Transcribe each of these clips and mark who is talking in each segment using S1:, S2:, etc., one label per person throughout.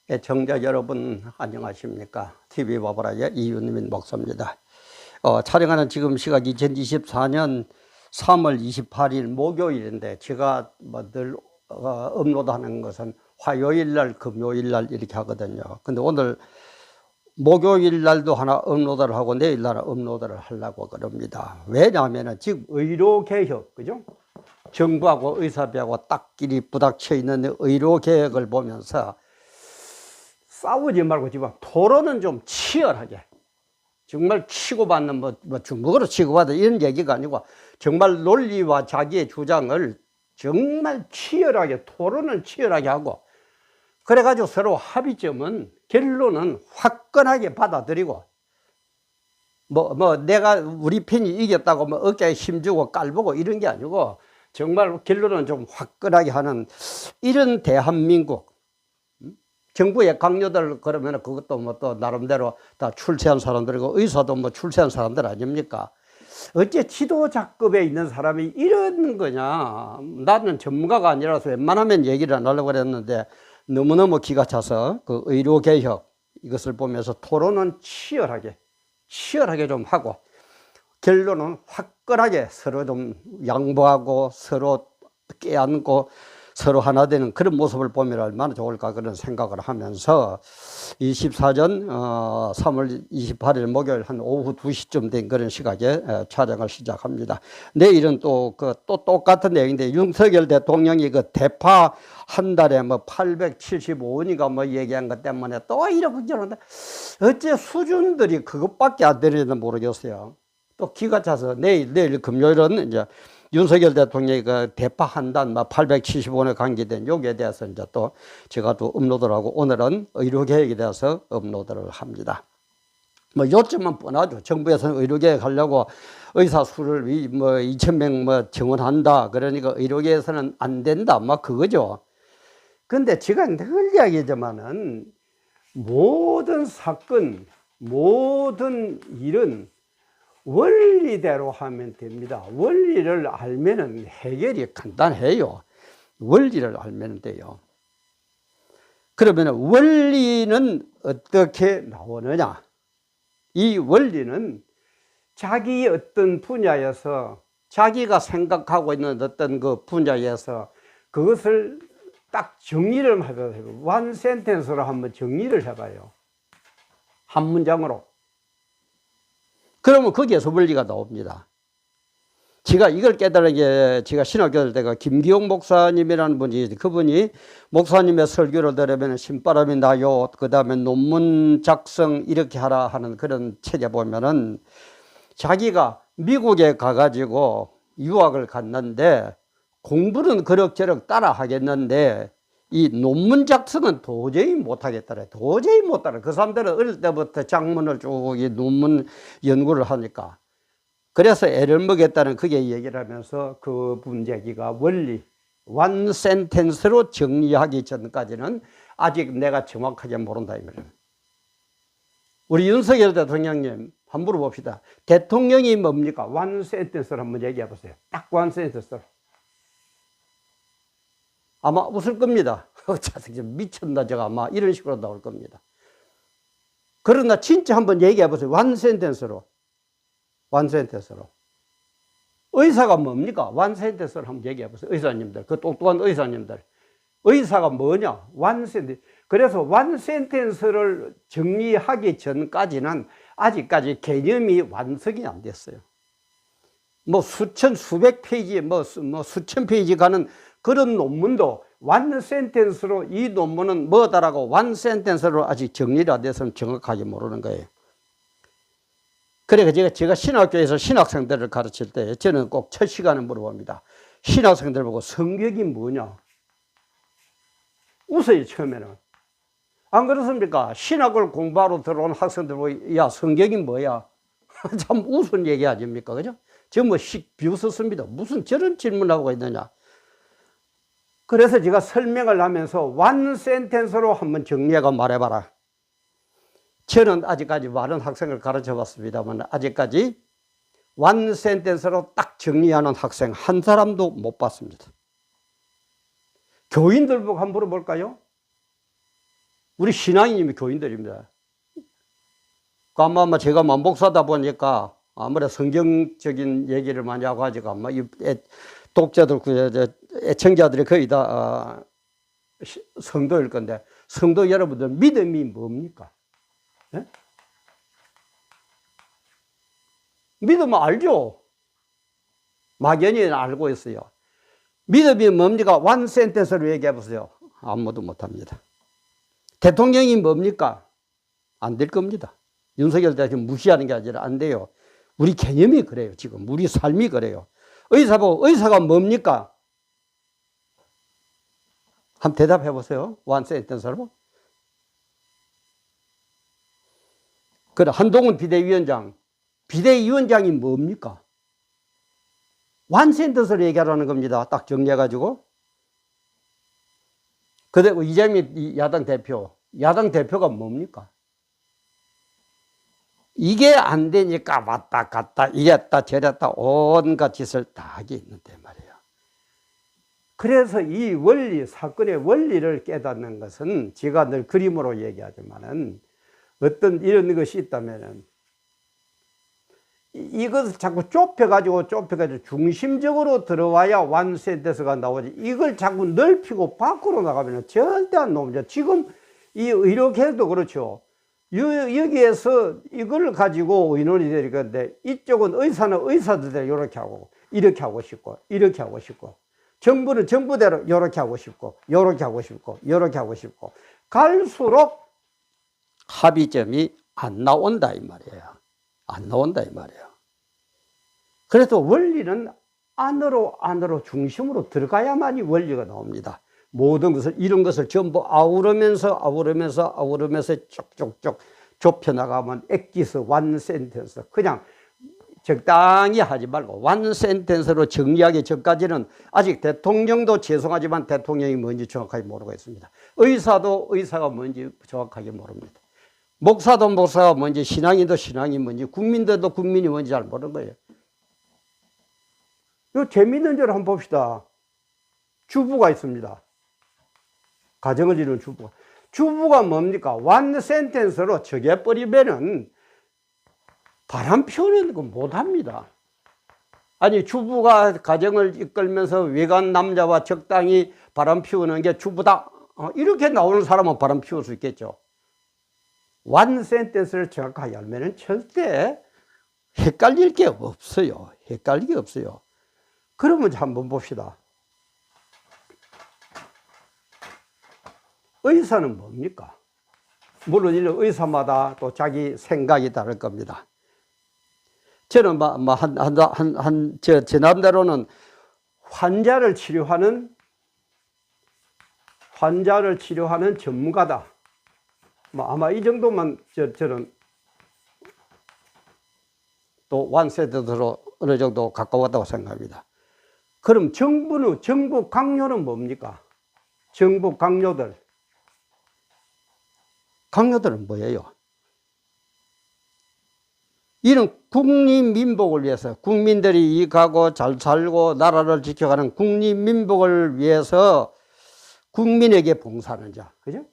S1: 애청자 여러분 안녕하십니까? TV 바보라의 이윤민 목사입니다. 촬영하는 지금 시각 2024년 3월 28일 목요일인데 제가 늘 업로드하는 것은 화요일 날, 금요일 날 이렇게 하거든요. 근데 오늘 목요일 날도 하나 업로드를 하고 내일 날 업로드를 하려고 그럽니다. 왜냐하면 지금 의료개혁, 그죠? 정부하고 의사비하고 딱끼리 부닥쳐 있는 의료개혁을 보면서 싸우지 말고 지금 토론은 좀 치열하게, 정말 치고받는 주먹으로 치고받는 이런 얘기가 아니고 정말 논리와 자기의 주장을 정말 치열하게, 토론을 치열하게 하고, 그래가지고 서로 합의점은, 결론은 화끈하게 받아들이고, 내가 우리 편이 이겼다고 어깨에 힘주고 깔보고 이런 게 아니고 정말 결론은 좀 화끈하게 하는 이런 대한민국. 정부의 강요들 그러면 그것도 또 나름대로 다 출세한 사람들이고 의사도 출세한 사람들 아닙니까? 어째 지도자급에 있는 사람이 이런 거냐? 나는 전문가가 아니라서 웬만하면 얘기를 안 하려고 그랬는데 너무너무 기가 차서 그 의료개혁 이것을 보면서 토론은 치열하게 좀 하고, 결론은 화끈하게 서로 좀 양보하고 서로 껴안고 서로 하나 되는 그런 모습을 보면 얼마나 좋을까 그런 생각을 하면서 24전 3월 28일 목요일 한 오후 2시쯤 된 그런 시각에 촬영을 시작합니다. 내일은 또 똑같은 내용인데 윤석열 대통령이 그 대파 한 달에 875원인가 얘기한 것 때문에 또 이러고 저러는데 어째 수준들이 그것밖에 안 되는지 모르겠어요. 또 기가 차서 내일 금요일은 이제 윤석열 대통령이 그 대파 한 단 875원에 관계된 여기에 대해서 이제 또 제가 또 업로드를 하고, 오늘은 의료개혁에 대해서 업로드를 합니다. 요점은 뻔하죠. 정부에서는 의료개혁 하려고 의사 수를 2,000명 정원한다. 그러니까 의료개혁에서는 안 된다. 그거죠. 근데 제가 늘 이야기하지만은 모든 사건, 모든 일은 원리대로 하면 됩니다. 원리를 알면은 해결이 간단해요. 원리를 알면 돼요. 그러면 원리는 어떻게 나오느냐? 이 원리는 자기 어떤 분야에서, 자기가 생각하고 있는 어떤 그 분야에서 그것을 딱 정리를 해봐요. 원 센텐스로 한번 정리를 해봐요. 한 문장으로. 그러면 거기에서 원리가 나옵니다. 제가 이걸 깨달은 게, 제가 신학교 때가 김기용 목사님이라는 분이, 그분이 목사님의 설교를 들으면 신바람이 나요, 그 다음에 논문 작성 이렇게 하라 하는 그런 책에 보면은 자기가 미국에 가가지고 유학을 갔는데 공부는 그럭저럭 따라 하겠는데 이 논문 작성은 도저히 못하겠더래. 도저히 못하라. 그 사람들은 어릴 때부터 작문을 쭉 이 논문 연구를 하니까. 그래서 애를 먹였다는 그게 얘기를 하면서 그 문제기가 원리, 원 센텐스로 정리하기 전까지는 아직 내가 정확하게 모른다 이 말이에요. 우리 윤석열 대통령님 한번 물어봅시다. 대통령이 뭡니까? 원 센텐스로 한번 얘기해 보세요. 딱 원 센텐스로. 아마 웃을 겁니다. 미쳤나 저가 아마 이런 식으로 나올 겁니다. 그러나 진짜 한번 얘기해 보세요. 원 센텐스로. 원 센텐스로. 의사가 뭡니까? 원 센텐스로 한번 얘기해 보세요. 의사님들, 그 똑똑한 의사님들. 의사가 뭐냐? 원 센텐스. 그래서 원 센텐스를 정리하기 전까지는 아직까지 개념이 완성이 안 됐어요. 수천, 수백 페이지, 수천 페이지 가는 그런 논문도 원 센텐스로 이 논문은 뭐다라고 원 센텐스로 아직 정리가 안 돼서 정확하게 모르는 거예요. 그래서 제가 신학교에서 신학생들을 가르칠 때 저는 꼭 첫 시간에 물어봅니다. 신학생들 보고 성경이 뭐냐? 웃어요, 처음에는. 안 그렇습니까? 신학을 공부하러 들어온 학생들 보고, 야, 성경이 뭐야? 참 우스운 얘기 아닙니까? 그죠? 저 비웃었습니다. 무슨 저런 질문하고 있느냐? 그래서 제가 설명을 하면서 원 센텐스로 한번 정리해가 말해봐라. 저는 아직까지 많은 학생을 가르쳐 봤습니다만 아직까지 원 센텐스로 딱 정리하는 학생 한 사람도 못 봤습니다. 교인들 보고 한번 물어볼까요? 우리 신앙인님이 교인들입니다. 아마 제가 만복사다 보니까 아무래도 성경적인 얘기를 많이 하고 하지가 아마 이 독자들, 애청자들이 거의 다 성도일 건데, 성도 여러분들 믿음이 뭡니까? 네? 믿음은 알죠? 막연히 알고 있어요. 믿음이 뭡니까? one sentence로 얘기해 보세요. 아무도 못합니다. 대통령이 뭡니까? 안 될 겁니다. 윤석열 대통령 무시하는 게 아니라 안 돼요. 우리 개념이 그래요. 지금 우리 삶이 그래요. 의사가 뭡니까? 한번 대답해 보세요. one sentence로. 그래, 한동훈 비대위원장이 뭡니까? one sentence로 얘기하라는 겁니다. 딱 정리해가지고. 그리고 이재명 야당 대표가 뭡니까? 이게 안 되니까 왔다 갔다 이랬다 저랬다 온갖 짓을 다 하게 있는데 말이에요. 그래서 이 원리, 사건의 원리를 깨닫는 것은 제가 늘 그림으로 얘기하지만은 어떤 이런 것이 있다면은 이것을 자꾸 좁혀가지고 중심적으로 들어와야 완센테스가 나오지. 이걸 자꾸 넓히고 밖으로 나가면 절대 안 나옵니다. 지금 이렇게 해도 그렇죠. 여기에서 이걸 가지고 의논이 될 건데, 이쪽은 의사는 의사들대로 이렇게 하고 싶고, 이렇게 하고 싶고, 정부는 정부대로 이렇게 하고 싶고, 이렇게 하고 싶고, 이렇게 하고 싶고, 갈수록 합의점이 안 나온다, 이 말이에요. 안 나온다, 이 말이에요. 그래서 원리는 안으로 중심으로 들어가야만이 원리가 나옵니다. 모든 것을, 이런 것을 전부 아우르면서 쪽쪽쪽 좁혀나가면 엑기스 one sentence. 그냥 적당히 하지 말고 one sentence로 정리하기 전까지는 아직 대통령도 죄송하지만 대통령이 뭔지 정확하게 모르고 있습니다. 의사가 뭔지 정확하게 모릅니다. 목사도 목사가 뭔지, 신앙인도 신앙이 뭔지, 국민들도 국민이 뭔지 잘 모르는 거예요. 요 재미있는 줄 한번 봅시다. 주부가 있습니다. 가정을 이루는 주부가 뭡니까? one sentence로 적애버리면은 바람 피우는 거 못합니다. 아니, 주부가 가정을 이끌면서 외간 남자와 적당히 바람 피우는 게 주부다. 이렇게 나오는 사람은 바람 피울 수 있겠죠. one sentence를 정확하게 알면은 절대 헷갈릴 게 없어요. 헷갈릴 게 없어요. 그러면 한번 봅시다. 의사는 뭡니까? 물론 이런 의사마다 또 자기 생각이 다를 겁니다. 저는 제 나름대로는 환자를 치료하는 전문가다. 아마 이 정도만 저는 또 완세대로 어느 정도 가까웠다고 생각합니다. 그럼 정부 강요는 뭡니까? 정부 강요들은 뭐예요? 이런 국민민복을 위해서, 국민들이 이익하고 잘 살고 나라를 지켜가는 국민민복을 위해서 국민에게 봉사하는 자, 그죠?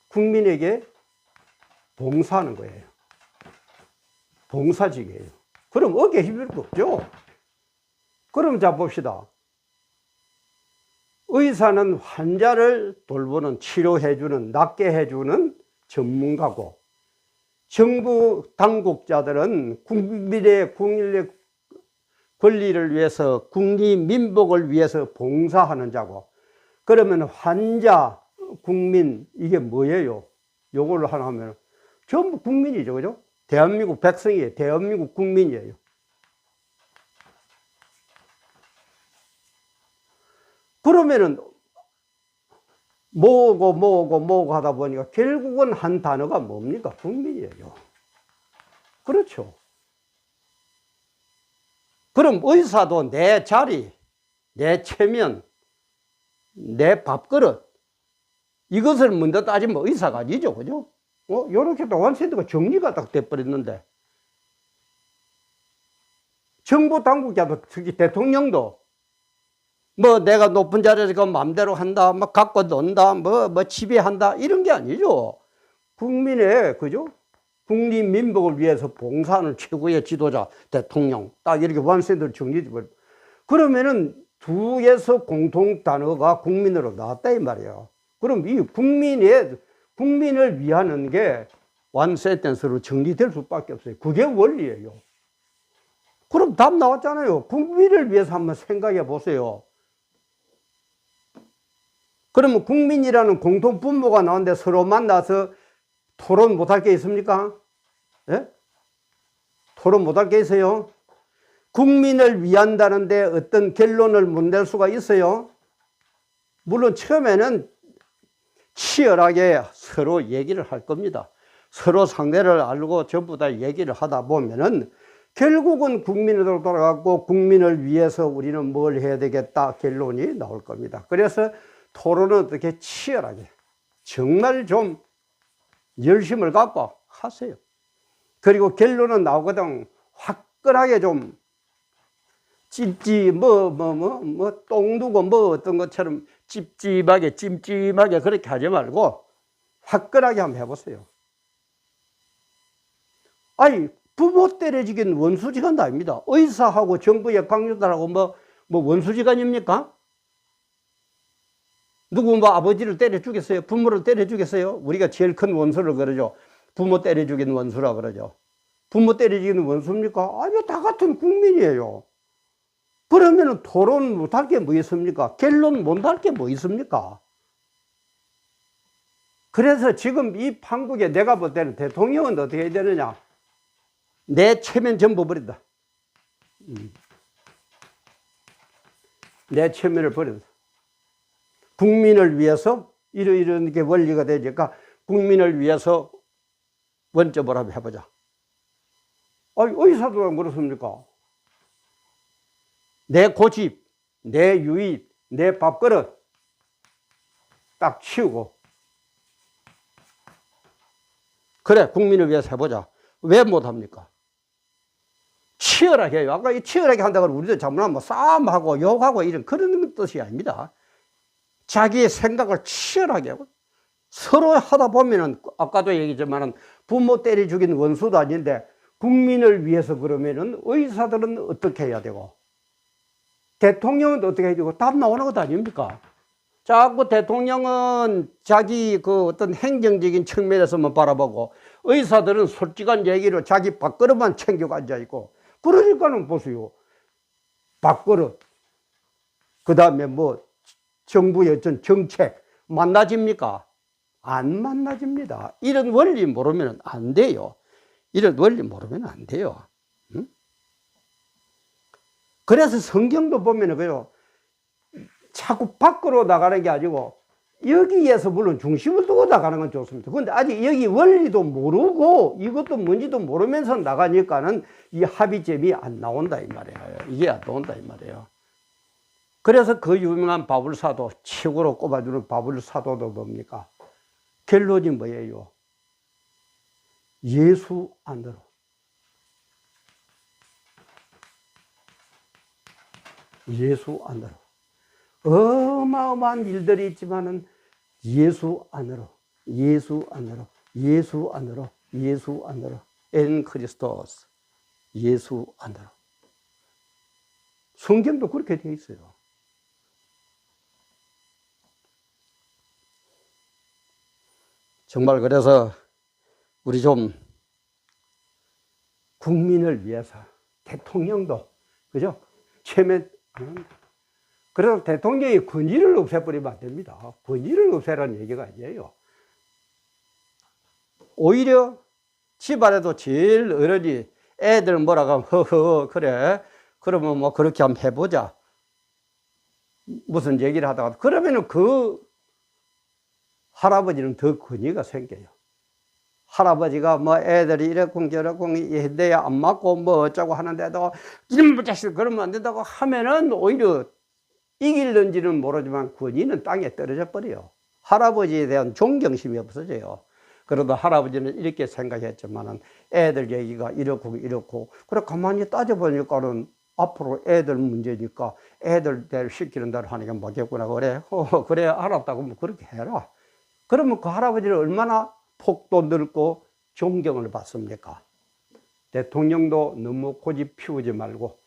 S1: 국민에게 봉사하는 거예요. 봉사직이에요. 그럼 어깨 힘들 거 없죠? 그럼 자 봅시다. 의사는 환자를 돌보는, 치료해주는, 낫게 해주는 전문가고, 정부 당국자들은 국민의 권리를 위해서, 국민민복을 위해서 봉사하는 자고, 그러면 환자, 국민, 이게 뭐예요? 요걸로 하나 하면 전부 국민이죠, 그죠? 대한민국 백성이에요. 대한민국 국민이에요. 그러면은 모으고 하다 보니까 결국은 한 단어가 뭡니까? 국민이에요. 그렇죠. 그럼 의사도 내 자리, 내 체면, 내 밥그릇, 이것을 먼저 따지면 의사가 아니죠, 그죠? 요렇게 또 완센트가 정리가 딱 돼버렸는데, 정부 당국자도, 특히 대통령도 뭐 내가 높은 자리에서 그 마음대로 한다, 뭐 갖고 논다, 뭐 지배한다, 이런 게 아니죠. 국민의, 그죠? 국민 민복을 위해서 봉사하는 최고의 지도자, 대통령, 딱 이렇게 완성대로 정리돼 버려. 그러면은 두에서 공통 단어가 국민으로 나왔다 이 말이에요. 그럼 이 국민을 위하는 게 one sentence로 정리될 수밖에 없어요. 그게 원리예요. 그럼 답 나왔잖아요. 국민을 위해서 한번 생각해 보세요. 그러면 국민이라는 공통 분모가 나오는데 서로 만나서 토론 못할 게 있습니까? 예? 토론 못할 게 있어요? 국민을 위한다는데 어떤 결론을 못 낼 수가 있어요? 물론 처음에는 치열하게 서로 얘기를 할 겁니다. 서로 상대를 알고 전부 다 얘기를 하다 보면은 결국은 국민으로 돌아가고 국민을 위해서 우리는 뭘 해야 되겠다 결론이 나올 겁니다. 그래서 토론은 어떻게 치열하게 정말 좀 열심을 갖고 하세요. 그리고 결론은 나오거든 화끈하게 좀 찝찝 똥 두고 뭐 어떤 것처럼 찝찝하게 찜찜하게 그렇게 하지 말고 화끈하게 한번 해보세요. 아니 부모 때려주긴 원수지간 아닙니다. 의사하고 정부의 강요들하고 뭐 원수지간입니까? 누구 뭐 아버지를 때려 주겠어요? 부모를 때려 주겠어요? 우리가 제일 큰 원수를 그러죠. 부모 때려 죽인 원수라 그러죠. 부모 때려 죽이는 원수입니까? 아니요, 다 같은 국민이에요. 그러면 토론 못할 게 뭐 있습니까? 결론 못할 게 뭐 있습니까? 그래서 지금 이 판국에 내가 볼 때는 대통령은 어떻게 해야 되느냐? 내 체면 전부 버린다. 내 체면을 버린다. 국민을 위해서 이런 게 원리가 되니까 국민을 위해서 원점을 한번 해보자. 아니, 의사도 그렇습니까? 내 고집, 내 유입, 내 밥그릇 딱 치우고 그래 국민을 위해서 해보자. 왜 못합니까? 치열하게 해요. 아까 이 치열하게 한다고 우리도 잘못하면 뭐 싸움하고 욕하고 이런 그런 뜻이 아닙니다. 자기의 생각을 치열하게 하고 서로 하다 보면은 아까도 얘기했지만은 부모 때려 죽인 원수도 아닌데 국민을 위해서 그러면은 의사들은 어떻게 해야 되고 대통령은 어떻게 해야 되고 답 나오는 것 아닙니까? 자꾸 대통령은 자기 그 어떤 행정적인 측면에서만 바라보고 의사들은 솔직한 얘기로 자기 밥그릇만 챙기고 앉아있고 그러니까는 보세요. 밥그릇 그 다음에 뭐 정부의 어떤 정책 만나집니까? 안 만나집니다. 이런 원리 모르면 안 돼요. 이런 원리 모르면 안 돼요. 응? 그래서 성경도 보면은 그요 자꾸 밖으로 나가는 게 아니고 여기에서 물론 중심을 두고 나가는 건 좋습니다. 그런데 아직 여기 원리도 모르고 이것도 뭔지도 모르면서 나가니까는 이 합의점이 안 나온다 이 말이에요. 이게 안 나온다 이 말이에요. 그래서 그 유명한 바불사도 최고로 꼽아주는 바불사도도 뭡니까? 결론이 뭐예요? 예수 안으로. 예수 안으로. 어마어마한 일들이 있지만은 예수 안으로. 예수 안으로. 예수 안으로. 예수 안으로. 엔 크리스토스. 예수 안으로. 성경도 그렇게 되어 있어요. 정말 그래서 우리 좀 국민을 위해서 대통령도 그죠? 체면 그래서 대통령이 권위를 없애버리면 안 됩니다. 권위를 없애라는 얘기가 아니에요. 오히려 집안에도 제일 어른이 애들 뭐라고 하면 허허 그래 그러면 뭐 그렇게 한번 해보자 무슨 얘기를 하다가 그러면은 그 할아버지는 더 권위가 생겨요. 할아버지가 뭐 애들이 이랬고 저랬고 해대야 안 맞고 뭐 어쩌고 하는데도 이런 자식 그러면 안 된다고 하면은 오히려 이길는지는 모르지만 권위는 땅에 떨어져 버려요. 할아버지에 대한 존경심이 없어져요. 그래도 할아버지는 이렇게 생각했지만은 애들 얘기가 이렇고 그래 가만히 따져보니까는 앞으로 애들 문제니까 애들 대로 시키는 대로 하니까 뭐겠구나 그래. 그래 알았다고 뭐 그렇게 해라. 그러면 그 할아버지를 얼마나 폭도 넓고 존경을 받습니까? 대통령도 너무 고집 피우지 말고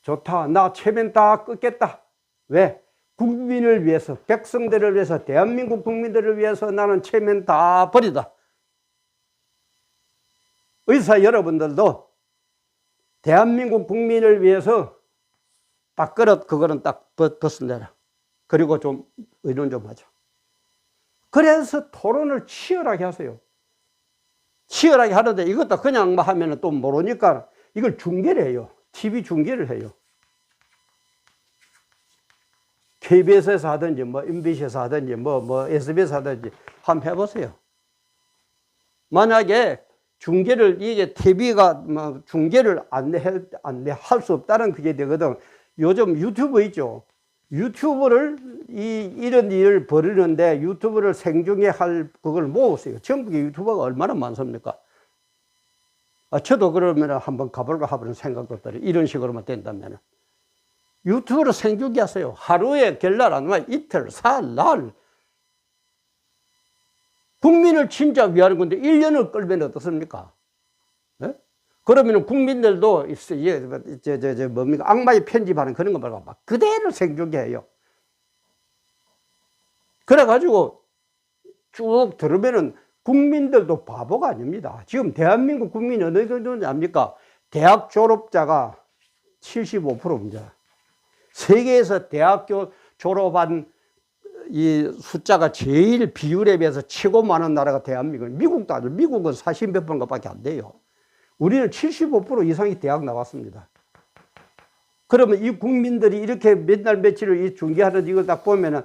S1: 좋다. 나 체면 다 끊겠다. 왜? 국민을 위해서, 백성들을 위해서, 대한민국 국민들을 위해서 나는 체면 다 버리다. 의사 여러분들도 대한민국 국민을 위해서 딱 그거는 딱 벗어내라. 그리고 좀 의논 좀 하자. 그래서 토론을 치열하게 하세요. 치열하게 하는데 이것도 그냥 하면 또 모르니까 이걸 중계를 해요. TV 중계를 해요. KBS에서 하든지 뭐 MBC에서 하든지 뭐 SBS 하든지 한번 해보세요. 만약에 중계를 이게 TV가 뭐 중계를 할 수 없다는 그게 되거든. 요즘 유튜브 있죠. 유튜브를 이런 일을 벌이는데 유튜브를 생중계 할 그걸 모으세요. 전국에 유튜버가 얼마나 많습니까? 저도 그러면 한번 가볼까 하는 생각도 들어요. 이런 식으로만 된다면. 유튜브로 생중계 하세요. 하루에 결날 안 나면 이틀, 사흘, 날. 국민을 진짜 위하는 건데 1년을 끌면 어떻습니까? 네? 그러면 국민들도 뭡니까? 악마의 편집하는 그런 거 말고 막 그대로 생중계해요. 그래가지고 쭉 들으면은 국민들도 바보가 아닙니다. 지금 대한민국 국민이 어느 정도인지 압니까? 대학 졸업자가 75%입니다. 세계에서 대학교 졸업한 이 숫자가 제일 비율에 비해서 최고 많은 나라가 대한민국. 미국도 아니고 미국은 40몇 번밖에 안 돼요. 우리는 75% 이상이 대학 나왔습니다. 그러면 이 국민들이 이렇게 몇 날 며칠을 이 중계하는 이걸 딱 보면은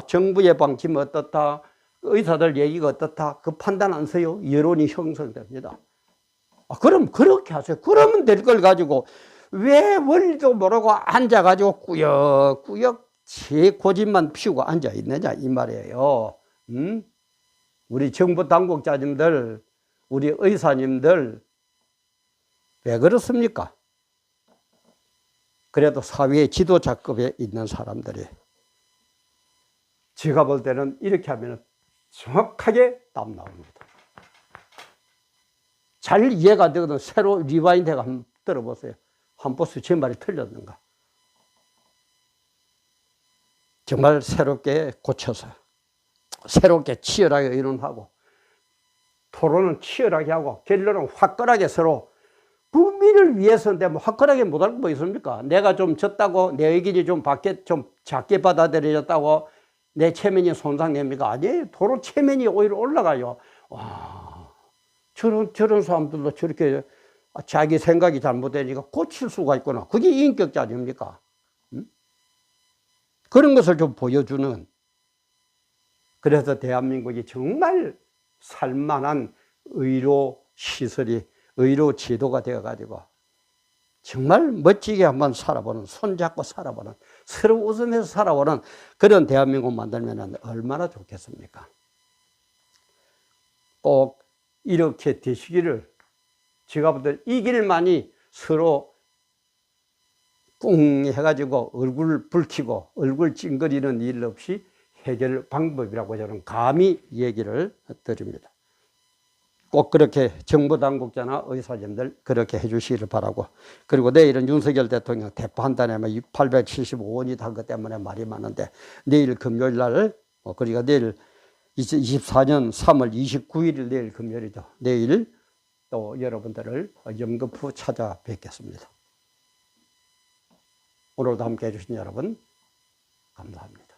S1: 정부의 방침은 어떻다, 의사들 얘기가 어떻다, 그 판단 안 서요. 여론이 형성됩니다. 그럼 그렇게 하세요. 그러면 될 걸 가지고 왜 원리도 모르고 앉아가지고 꾸역꾸역 제 고집만 피우고 앉아 있느냐 이 말이에요. 우리 정부 당국자님들, 우리 의사님들 왜 그렇습니까? 그래도 사회의 지도자급에 있는 사람들이 제가 볼 때는 이렇게 하면 정확하게 답 나옵니다. 잘 이해가 되거든. 새로 리와인드해서 한번 들어보세요. 한번 보세요. 제 말이 틀렸는가. 정말 새롭게 고쳐서 새롭게 치열하게 의논하고 토론은 치열하게 하고 결론은 화끈하게 서로 국민을 위해서인데 뭐 화끈하게 못할 거 뭐 있습니까? 내가 좀 졌다고 내 의견이 좀 작게 받아들여졌다고 내 체면이 손상됩니까? 아니에요. 토론 체면이 오히려 올라가요. 와, 저런 사람들도 저렇게 자기 생각이 잘못되니까 고칠 수가 있구나. 그게 인격자 아닙니까? 그런 것을 좀 보여주는. 그래서 대한민국이 정말 살만한 의료 시설이, 의료 제도가 되어가지고 정말 멋지게 한번 살아보는, 손잡고 살아보는, 서로 웃으면서 살아보는 그런 대한민국 만들면 얼마나 좋겠습니까? 꼭 이렇게 되시기를 제가 볼 때 이 길만이 서로 꿍 해가지고 얼굴 붉히고 얼굴 찡그리는 일 없이 해결 방법이라고 저는 감히 얘기를 드립니다. 꼭 그렇게 정부 당국자나 의사님들 그렇게 해주시기를 바라고, 그리고 내일은 윤석열 대통령 대포한다면 875원이 단 것 때문에 말이 많은데 내일 금요일 날, 그러니까 내일 2024년 3월 29일 내일 금요일이죠. 내일 또 여러분들을 연거푸 찾아뵙겠습니다. 오늘도 함께 해주신 여러분 감사합니다.